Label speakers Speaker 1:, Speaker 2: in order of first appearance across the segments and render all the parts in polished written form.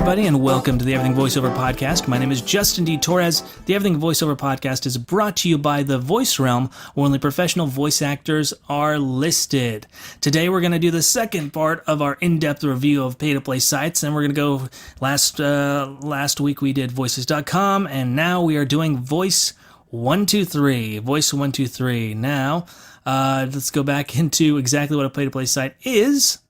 Speaker 1: everybody, and welcome to the Everything Voiceover Podcast. My name is Justin D. Torres. The Everything Voiceover Podcast is brought to you by the Voice Realm, where only professional voice actors are listed. Today, we're going to do the second part of our in-depth review of pay-to-play sites, and we're going to go last week we did Voices.com, and now we are doing Voice123. Voice123. Now, let's go back into exactly what a pay-to-play site is.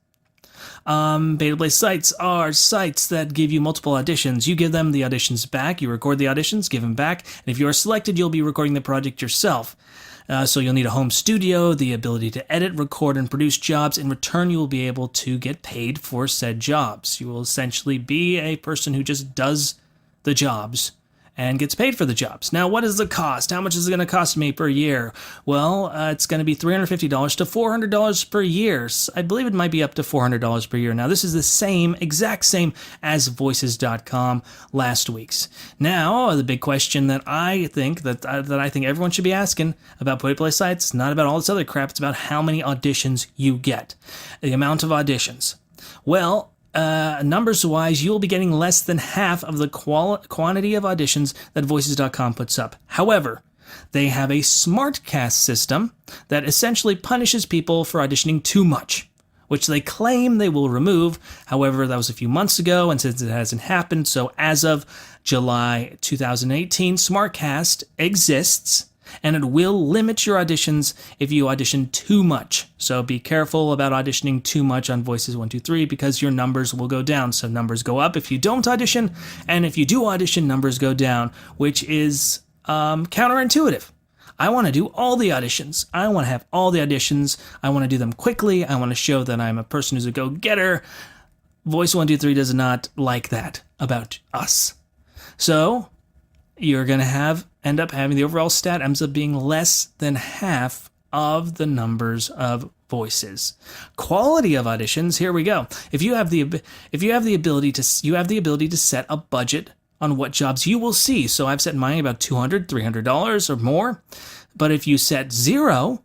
Speaker 1: Pay-to-play sites are sites that give you multiple auditions. You give them the auditions back, you record the auditions, give them back, and if you are selected, you'll be recording the project yourself. So you'll need a home studio, the ability to edit, record, and produce jobs. In return, you will be able to get paid for said jobs. You will essentially be a person who just does the jobs and gets paid for the jobs. Now, what is the cost? How much is it going to cost me per year? Well, it's going to be $350 to $400 per year. I believe it might be up to $400 per year. Now, this is the exact same as Voices.com last week's. Now, the big question that I think everyone should be asking about pay-to-play sites, not about all this other crap, it's about how many auditions you get. The amount of auditions. Well, numbers-wise, you will be getting less than half of the quantity of auditions that Voices.com puts up. However, they have a SmartCast system that essentially punishes people for auditioning too much, which they claim they will remove. However, that was a few months ago, and since it hasn't happened, so as of July 2018, SmartCast exists, and it will limit your auditions if you audition too much. So be careful about auditioning too much on Voices123 because your numbers will go down. So numbers go up if you don't audition, and if you do audition, numbers go down, which is counterintuitive. I want to do all the auditions. I want to have all the auditions. I want to do them quickly. I want to show that I'm a person who's a go-getter. Voice123 does not like that about us. So you're going to end up having the overall stat ends up being less than half of the numbers of voices. Quality of auditions, here we go. If you have the ability to set a budget on what jobs you will see. So I've set mine about $200, $300 or more. But if you set zero,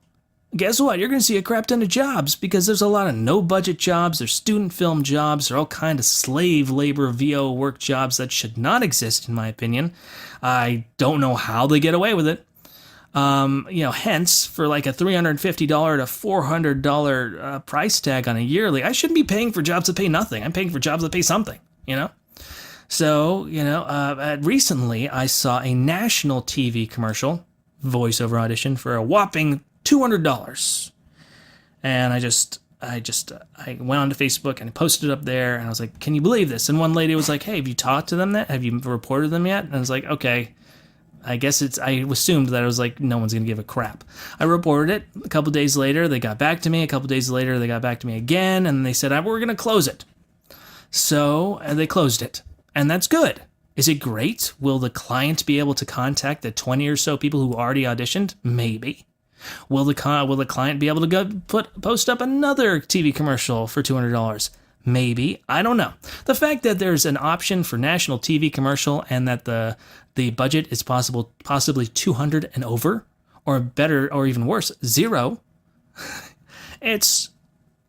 Speaker 1: guess what? You're going to see a crap ton of jobs because there's a lot of no-budget jobs, there's student film jobs, there are all kind of slave labor VO work jobs that should not exist, in my opinion. I don't know how they get away with it. Hence, for like a $350 to $400 price tag on a yearly, I shouldn't be paying for jobs that pay nothing. I'm paying for jobs that pay something, So, recently I saw a national TV commercial, voiceover audition, for a whopping $200. And I went onto Facebook and I posted it up there and I was like, can you believe this? And one lady was like, hey, have you talked to them yet? Have you reported them yet? And I was like, okay, I assumed that I was like, no one's going to give a crap. I reported it. A couple days later, they got back to me. A couple days later, they got back to me again and they said, we're going to close it. So they closed it. And that's good. Is it great? Will the client be able to contact the 20 or so people who already auditioned? Maybe. Will the client be able to post up another TV commercial for $200? Maybe. I don't know. The fact that there's an option for national TV commercial and that the budget is possibly 200 and over, or better, or even worse, zero, it's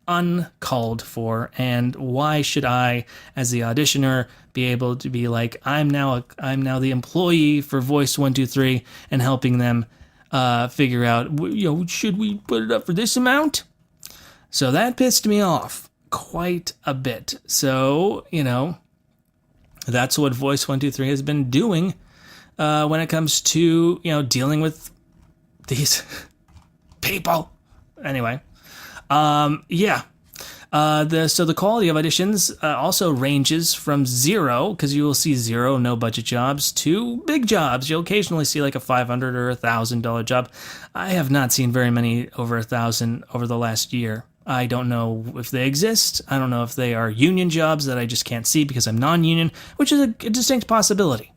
Speaker 1: uncalled for. And why should I, as the auditioner, be able to be like, I'm now the employee for Voice123 and helping them figure out, should we put it up for this amount? So that pissed me off quite a bit. So, that's what Voice123 has been doing when it comes to, dealing with these people. Anyway, So the quality of auditions also ranges from zero, because you will see zero no budget jobs, to big jobs. You'll occasionally see like a $500 or $1,000 job. I have not seen very many over $1,000 over the last year. I don't know if they exist. I don't know if they are union jobs that I just can't see because I'm non-union, which is a distinct possibility.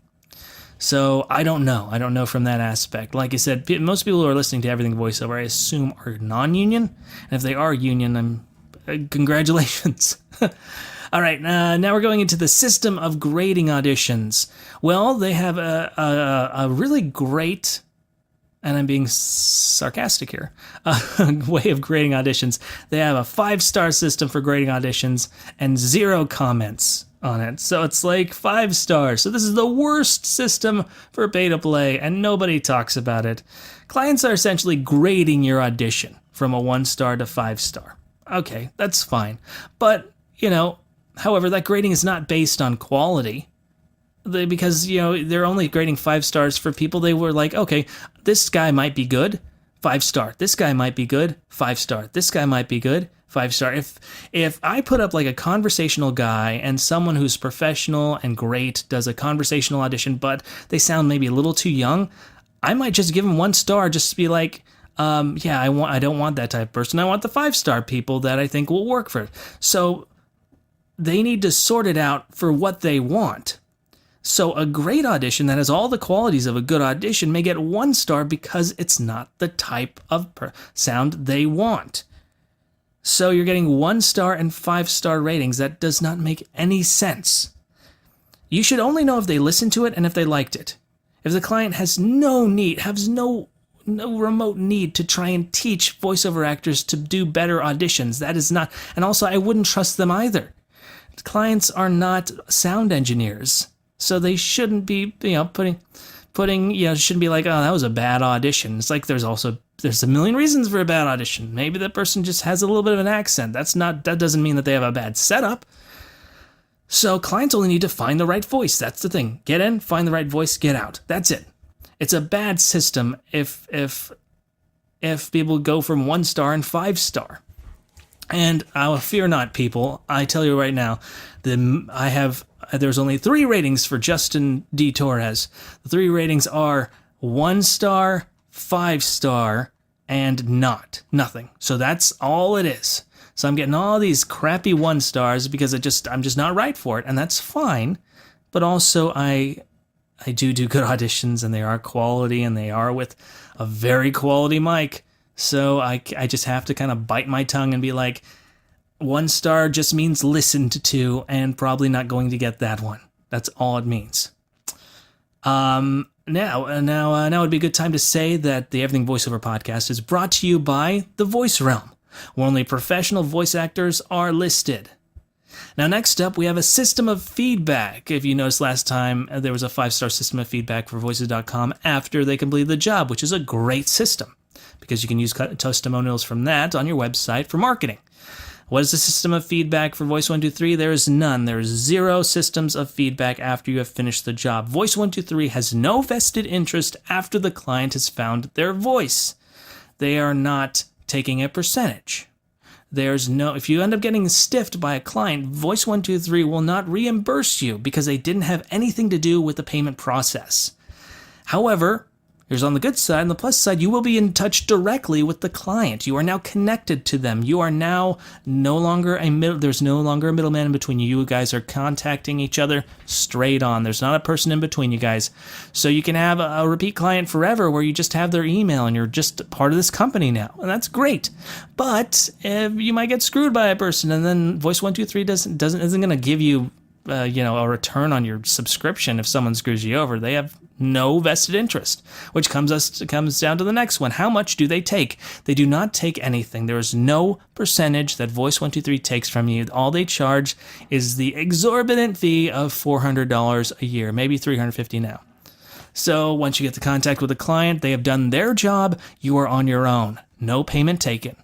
Speaker 1: So I don't know. I don't know from that aspect. Like I said, most people who are listening to Everything Voiceover, I assume, are non-union. And if they are union, congratulations. All right, now we're going into the system of grading auditions. Well, they have a really great, and I'm being sarcastic here, way of grading auditions. They have a 5-star system for grading auditions and 0 comments on it. So it's like 5 stars. So this is the worst system for pay to play, and nobody talks about it. Clients are essentially grading your audition from a 1 star to 5 star. Okay, that's fine. But, however, that grading is not based on quality. Because, they're only grading 5 stars for people they were like, okay, this guy might be good, 5 star. This guy might be good, 5 star. This guy might be good, 5 star. If I put up like a conversational guy and someone who's professional and great does a conversational audition, but they sound maybe a little too young, I might just give them 1 star just to be like, I don't want that type of person. I want the 5-star people that I think will work for it. So they need to sort it out for what they want. So a great audition that has all the qualities of a good audition may get 1 star because it's not the type of sound they want. So you're getting 1 star and 5-star ratings. That does not make any sense. You should only know if they listened to it and if they liked it. If the client has no remote need to try and teach voiceover actors to do better auditions, that is not, and also I wouldn't trust them either. Clients are not sound engineers. So they shouldn't be, shouldn't be like, oh, that was a bad audition. It's like there's a million reasons for a bad audition. Maybe that person just has a little bit of an accent. That doesn't mean that they have a bad setup. So clients only need to find the right voice. That's the thing. Get in, find the right voice, get out. That's it. It's a bad system if people go from 1 star and 5 star. And fear not, people. I tell you right now, there's only 3 ratings for Justin D. Torres. The 3 ratings are 1 star, 5 star, and nothing. So that's all it is. So I'm getting all these crappy 1 stars because I'm just not right for it, and that's fine. But also I do good auditions, and they are quality, and they are with a very quality mic. So I just have to kind of bite my tongue and be like, 1 star just means listened to, and probably not going to get that one. That's all it means. Now would be a good time to say that the Everything Voiceover Podcast is brought to you by the Voice Realm, where only professional voice actors are listed. Now, next up, we have a system of feedback. If you noticed last time, there was a 5-star system of feedback for voices.com after they completed the job, which is a great system because you can use testimonials from that on your website for marketing. What is the system of feedback for Voice123? There is none. There is 0 systems of feedback after you have finished the job. Voice123 has no vested interest after the client has found their voice. They are not taking a percentage. If you end up getting stiffed by a client, Voice123 will not reimburse you because they didn't have anything to do with the payment process. However, here's on the good side. On the plus side, you will be in touch directly with the client. You are now connected to them. You are now there's no longer a middleman in between you. You guys are contacting each other straight on. There's not a person in between you guys. So you can have a repeat client forever where you just have their email and you're just part of this company now. And that's great. But you might get screwed by a person, and then Voice123 isn't going to give you a return on your subscription if someone screws you over. They have no vested interest, which comes down to the next one. How much do they take? They do not take anything. There is no percentage that Voice123 takes from you. All they charge is the exorbitant fee of $400 a year, maybe $350 now. So once you get the contact with the client, they have done their job. You are on your own. No payment taken.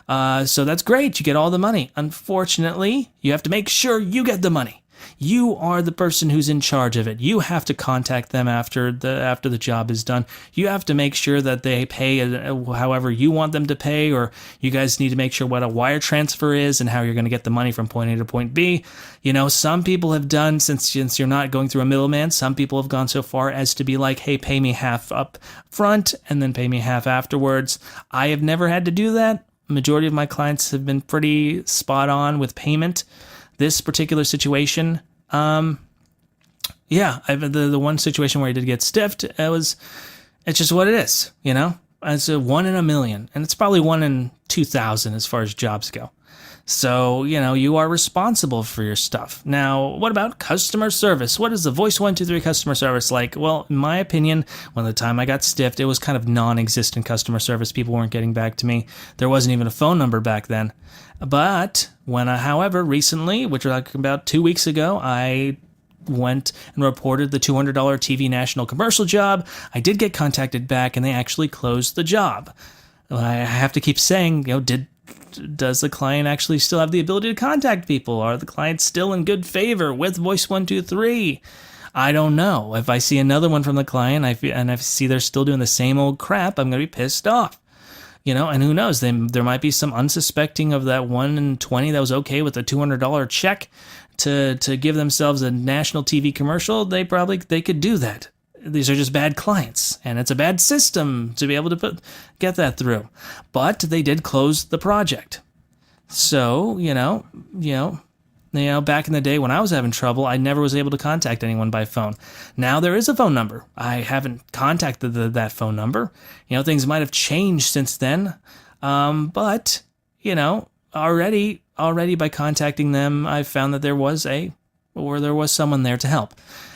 Speaker 1: So that's great. You get all the money. Unfortunately, you have to make sure you get the money. You are the person who's in charge of it. You have to contact them after the job is done. You have to make sure that they pay however you want them to pay, or you guys need to make sure what a wire transfer is and how you're going to get the money from point A to point B. Some people have done, since you're not going through a middleman, some people have gone so far as to be like, hey, pay me half up front and then pay me half afterwards. I have never had to do that. Majority of my clients have been pretty spot on with payment. This particular situation, the one situation where I did get stiffed, it's just what it is, It's a 1 in a million, and it's probably 1 in 2,000 as far as jobs go. So, you are responsible for your stuff. Now, what about customer service? What is the Voice123 customer service like? Well, in my opinion, when the time I got stiffed, it was kind of non-existent customer service. People weren't getting back to me. There wasn't even a phone number back then. But however, recently, which was like about 2 weeks ago, I went and reported the $200 TV national commercial job. I did get contacted back, and they actually closed the job. I have to keep saying, does the client actually still have the ability to contact people? Are the clients still in good favor with Voice123? I don't know. If I see another one from the client and I see they're still doing the same old crap, I'm going to be pissed off. And who knows? There might be some unsuspecting of that 1 in 20 that was okay with a $200 check to give themselves a national TV commercial. They could do that. These are just bad clients, and it's a bad system to be able to get that through. But they did close the project. So, back in the day when I was having trouble, I never was able to contact anyone by phone. Now there is a phone number. I haven't contacted that phone number. Things might have changed since then. But already by contacting them, I found that there was someone there to help.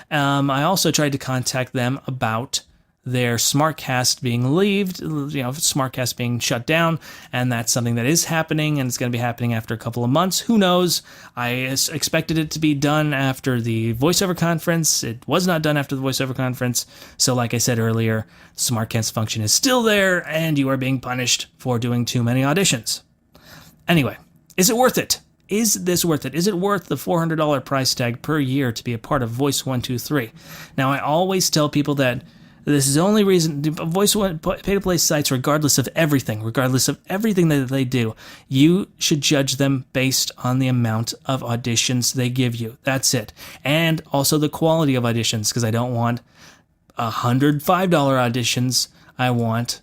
Speaker 1: I also tried to contact them about their SmartCast being SmartCast being shut down, and that's something that is happening, and it's going to be happening after a couple of months. Who knows? I expected it to be done after the voiceover conference. It was not done after the voiceover conference, so like I said earlier, SmartCast function is still there, and you are being punished for doing too many auditions. Anyway, is it worth it? Is this worth it? Is it worth the $400 price tag per year to be a part of Voice123? Now, I always tell people that this is the only reason pay-to-play sites, regardless of everything that they do, you should judge them based on the amount of auditions they give you. That's it. And also the quality of auditions, because I don't want $105 auditions. I want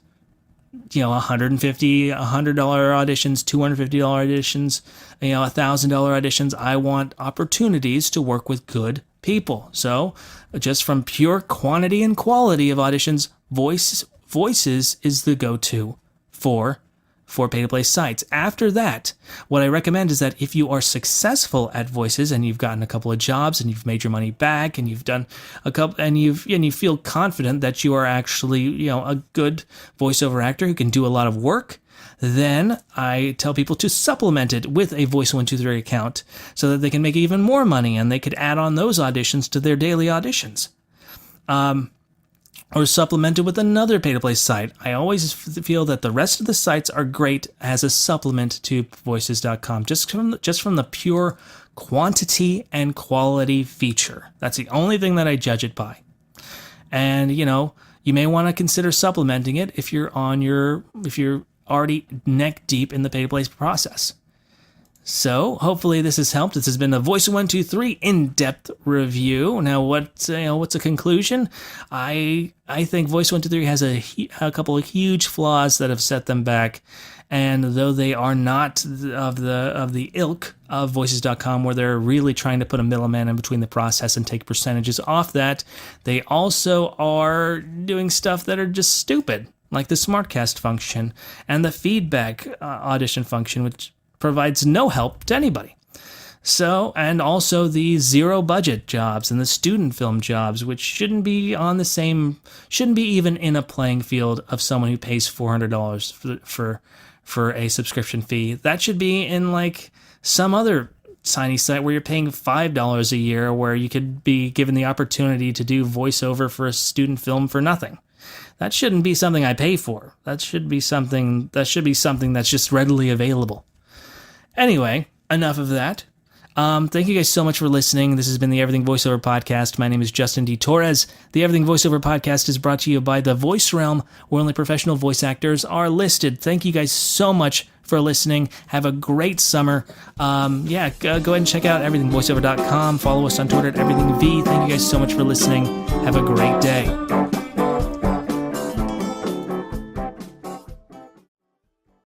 Speaker 1: $150, $100 auditions, $250 auditions, $1,000 auditions. I want opportunities to work with good people. So just from pure quantity and quality of auditions, Voices is the go-to for pay-to-play sites. After that, what I recommend is that if you are successful at Voices and you've gotten a couple of jobs and you've made your money back and you've done a couple and you feel confident that you are actually a good voiceover actor who can do a lot of work, then I tell people to supplement it with a Voice123 account so that they can make even more money and they could add on those auditions to their daily auditions. Or supplement it with another pay-to-play site. I always feel that the rest of the sites are great as a supplement to Voices.com, just from the pure quantity and quality feature. That's the only thing that I judge it by. And you may want to consider supplementing it if you're already neck deep in the pay-to-play process. So hopefully this has helped. This has been a Voice123 in-depth review. Now, what's a conclusion? I think Voice123 has a couple of huge flaws that have set them back, and though they are not of the ilk of Voices.com, where they're really trying to put a middleman in between the process and take percentages off that, they also are doing stuff that are just stupid, like the SmartCast function and the feedback audition function, which provides no help to anybody. So, and also the zero budget jobs and the student film jobs, which shouldn't be even in a playing field of someone who pays $400 for a subscription fee. That should be in like some other tiny site where you're paying $5 a year, where you could be given the opportunity to do voiceover for a student film for nothing. That shouldn't be something I pay for. That should be something that's just readily available. Anyway, enough of that. Thank you guys so much for listening. This has been the Everything Voiceover Podcast. My name is Justin D. Torres. The Everything Voiceover Podcast is brought to you by the Voice Realm, where only professional voice actors are listed. Thank you guys so much for listening. Have a great summer. Go ahead and check out everythingvoiceover.com. Follow us on Twitter at everythingv. Thank you guys so much for listening. Have a great day.